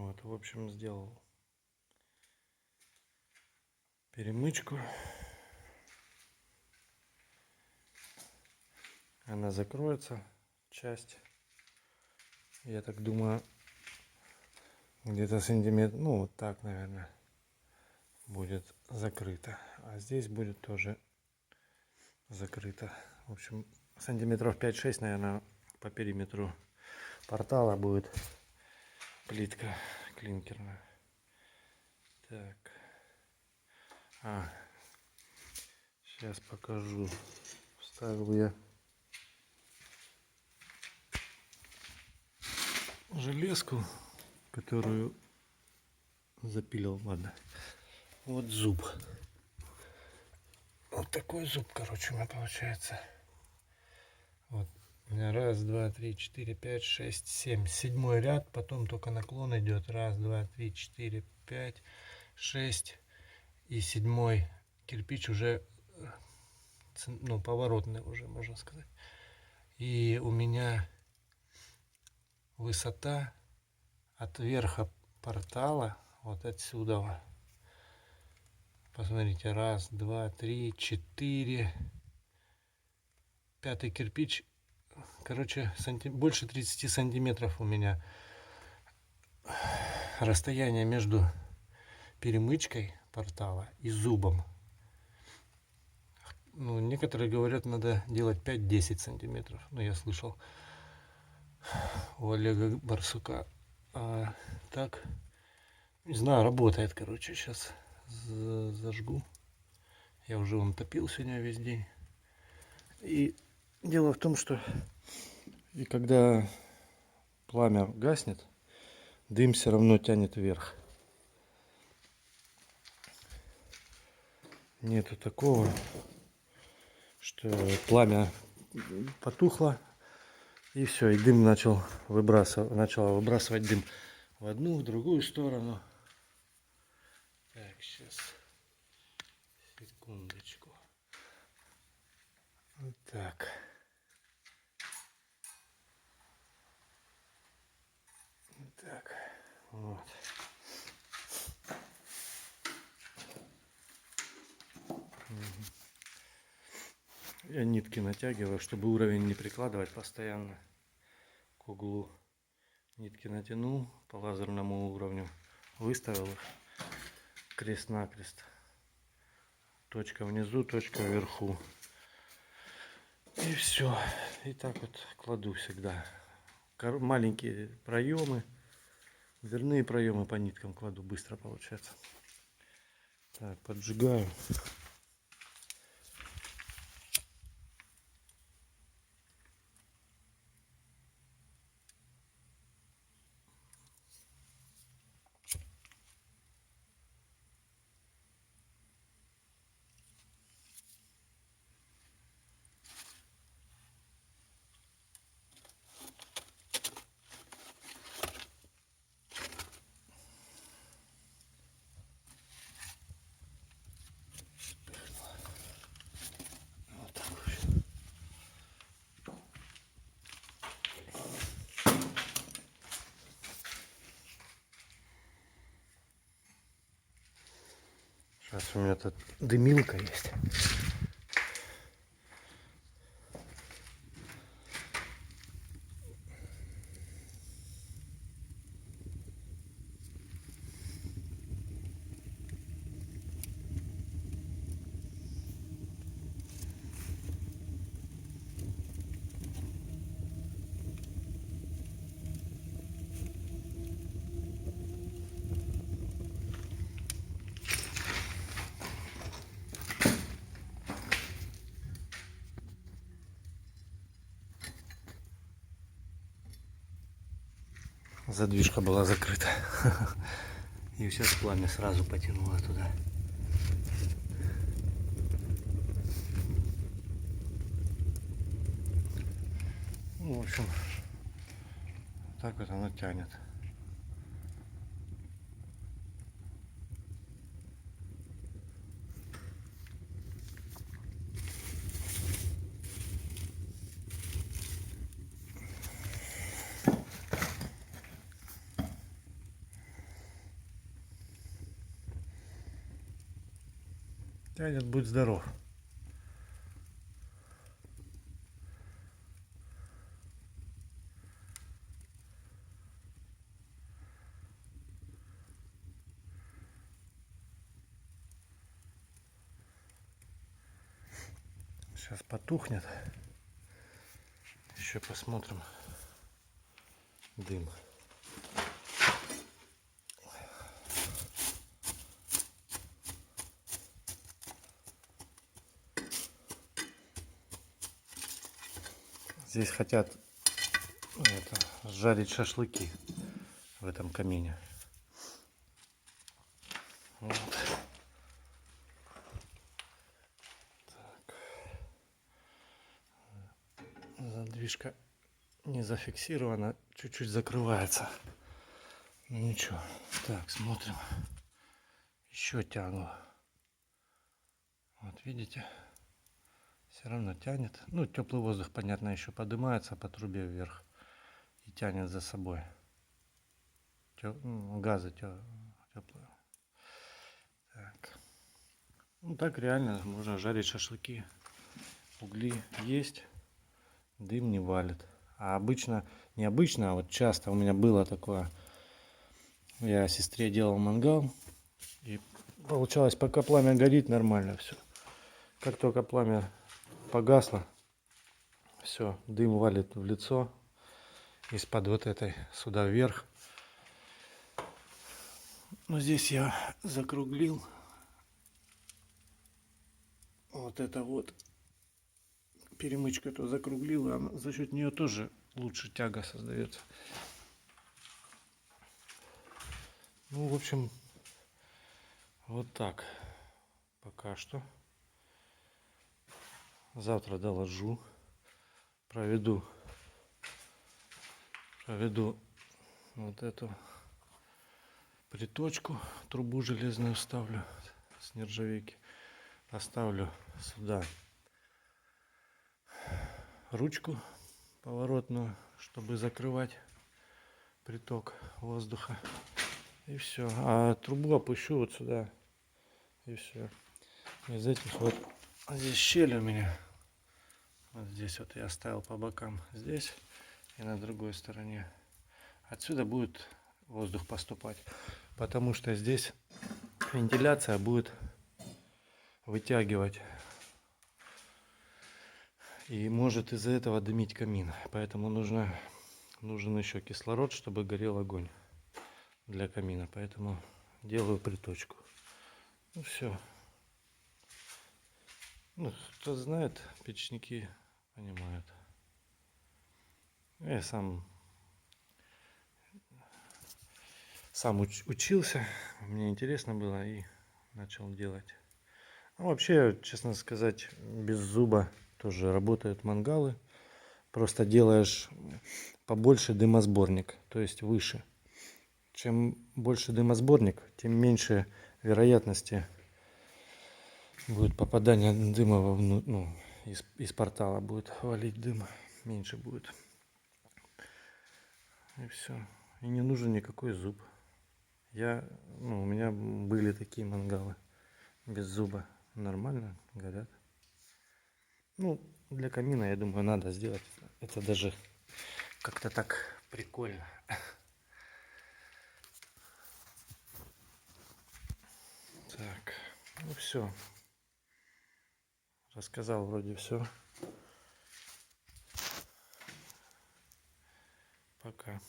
Вот, в общем, сделал перемычку. Она закроется, часть. Я так думаю, где-то сантиметр, ну вот так, наверное, будет закрыто. А здесь будет тоже закрыто. В общем, сантиметров 5-6, наверное, по периметру портала будет плитка клинкерная. Так. Сейчас покажу. Вставил я железку, которую запилил. Ладно. Вот зуб. Вот такой зуб, короче, у меня получается. Вот. У меня 1, 2, 3, 4, 5, 6, 7. 7-й ряд, потом только наклон идет. 1, 2, 3, 4, 5, 6. И 7-й кирпич уже, ну, поворотный уже, можно сказать. И у меня высота от верха портала, вот отсюда. Посмотрите, 1, 2, 3, 4. 5-й кирпич, короче, больше 30 сантиметров у меня расстояние между перемычкой портала и зубом. Ну, некоторые говорят, надо делать 5-10 сантиметров. Ну, я слышал у Олега Барсука. А так, не знаю, работает, короче. Сейчас зажгу. Я уже вон топил сегодня весь день. И дело в том, что и когда пламя гаснет, дым все равно тянет вверх. Нету такого, что пламя потухло и все, и дым начало выбрасывать дым в одну, в другую сторону. Так, сейчас, секундочку. Вот так. Так, вот. Я нитки натягиваю, чтобы уровень не прикладывать постоянно к углу. Нитки натянул по лазерному уровню, выставил их крест-накрест. Точка внизу, точка вверху. И все. И так вот кладу всегда. Маленькие проемы, дверные проемы по ниткам кладу, быстро получается. Так, поджигаю. Сейчас у меня тут дымилка есть. Задвижка была закрыта. И сейчас пламя сразу потянуло туда. Ну, в общем, так вот оно тянет. Тянет, будь здоров. Сейчас потухнет. Еще посмотрим дым. Здесь хотят жарить шашлыки в этом камине. Вот. Так. Задвижка не зафиксирована, чуть-чуть закрывается. Ну ничего. Так, смотрим. Еще тяну. Вот видите? Все равно тянет. Ну, теплый воздух, понятно, еще поднимается по трубе вверх и тянет за собой. Газы теплые. Так. Ну так реально можно жарить шашлыки. Угли есть, дым не валит. А обычно, необычно, а вот часто у меня было такое. Я сестре делал мангал. И получалось, пока пламя горит, нормально все. Как только пламя погасло, все, дым валит в лицо. Из-под вот этой сюда вверх. Но здесь я закруглил. Вот это вот. Перемычку эту закруглил. А за счет нее тоже лучше тяга создается. Ну, в общем, вот так. Пока что. Завтра доложу. Проведу вот эту приточку, трубу железную вставлю с нержавейки, поставлю сюда ручку поворотную, чтобы закрывать приток воздуха, и все. А трубу опущу вот сюда, и все. Из этих вот здесь щель у меня, вот здесь вот я оставил по бокам, здесь и на другой стороне. Отсюда будет воздух поступать, потому что здесь вентиляция будет вытягивать и может из-за этого дымить камин. Поэтому нужен еще кислород, чтобы горел огонь для камина. Поэтому делаю приточку. Ну все. Ну, кто знает, печники понимают. Я сам учился, мне интересно было и начал делать. Ну, вообще, честно сказать, без зуба тоже работают мангалы. Просто делаешь побольше дымосборник, то есть выше. Чем больше дымосборник, тем меньше вероятности будет попадания дыма из портала будет валить дым, меньше будет. И все. И не нужен никакой зуб. У меня были такие мангалы без зуба. Нормально горят. Ну, для камина, я думаю, надо сделать. Это даже как-то так прикольно. Так, ну все. Рассказал вроде все. Пока.